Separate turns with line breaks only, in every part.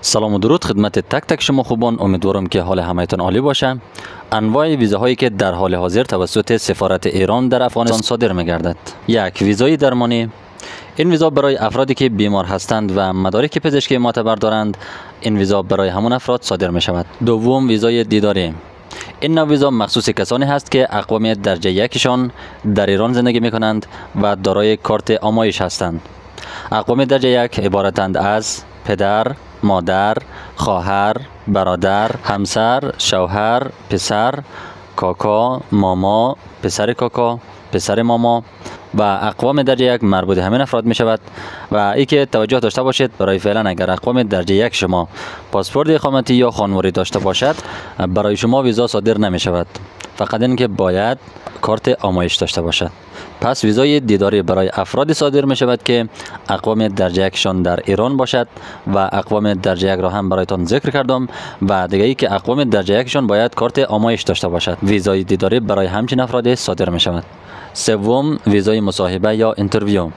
سلام و درود خدمت تک تک شما خوبان. امیدوارم که حال همه‌تان عالی باشه. انواع ویزاهایی که در حال حاضر توسط سفارت ایران در افغانستان صادر می‌گردد. یک، ویزای درمانی. این ویزا برای افرادی که بیمار هستند و مدارک پزشکی معتبر دارند. این ویزا برای همون افراد صادر می شود. دوم، ویزای دیداری. این نوع ویزا مخصوص کسانی هست که اقوامیت درجه یکشان در ایران زندگی می کنند و دارای کارت آمایش هستند. اقوامیت درجه یک عبارتند از پدر، مادر، خواهر، برادر، همسر، شوهر، پسر، کاکا، ماما، پسر کاکا، پسر ماما و اقوام درجه یک مربوط همین افراد می شود. و ای که توجه داشته باشید، برای فعلا اگر اقوام درجه یک شما پاسپورت اقامتی یا خانواری داشته باشد، برای شما ویزا صادر نمی شود، فقط اینکه باید کارت آمایش داشته باشد. پس ویزای دیداری برای افرادی صادر می شود که اقوام درجه یکشان در ایران باشد و اقوام درجه یک را هم برایتان ذکر کردم و دیگه ای که اقوام درجه یکشان باید کارت آمایش داشته باشد. ویزای دیداری برای همچین افراد صادر می شود. سوم، ویزای مصاحبه یا اینترویو.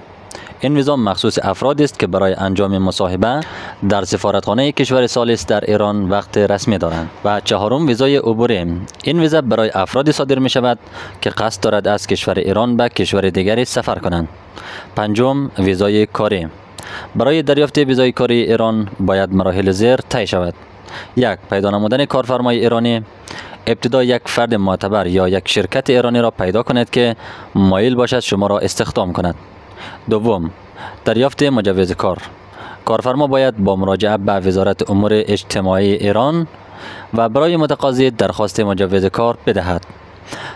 این ویزا مخصوص افرادی است که برای انجام مصاحبه در سفارتخانه کشور ثالث در ایران وقت رسمی دارند. و چهارم، ویزای عبوری. این ویزا برای افرادی صادر می شود که قصد دارد از کشور ایران به کشور دیگری سفر کنند. پنجم، ویزای کاری. برای دریافت ویزای کاری ایران باید مراحل زیر طی شود. یک، پیدا نمودن کارفرمای ایرانی. ابتدا یک فرد معتبر یا یک شرکت ایرانی را پیدا کنید که مایل باشد شما را استخدام کند. دوم، دریافت مجوز کار. کارفرما باید با مراجعه به وزارت امور اجتماعی ایران و برای متقاضی درخواست مجوز کار بدهد.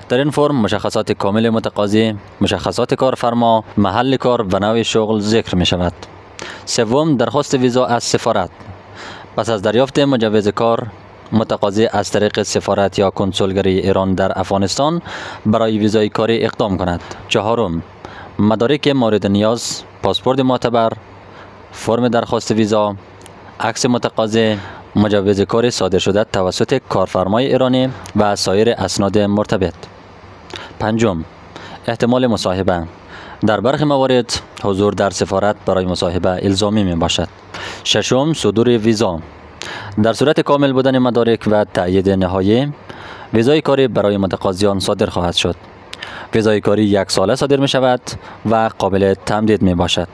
در این فرم مشخصات کامل متقاضی، مشخصات کارفرما، محل کار و نوع شغل ذکر می شود. سوم، درخواست ویزا از سفارت. پس از دریافت مجوز کار، متقاضی از طریق سفارت یا کنسولگری ایران در افغانستان برای ویزای کاری اقدام کند. چهارم، مدارک مورد نیاز، پاسپورت معتبر، فرم درخواست ویزا، عکس متقاضی، مجوز کار صادر شده توسط کارفرمای ایرانی و سایر اسناد مرتبط. پنجم، احتمال مصاحبه. در برخی موارد حضور در سفارت برای مصاحبه الزامی می باشد. ششم، صدور ویزا. در صورت کامل بودن مدارک و تأیید نهایی، ویزای کاری برای متقاضیان صادر خواهد شد. ویزای کاری 1 ساله صادر می شود و قابل تمدید می باشد.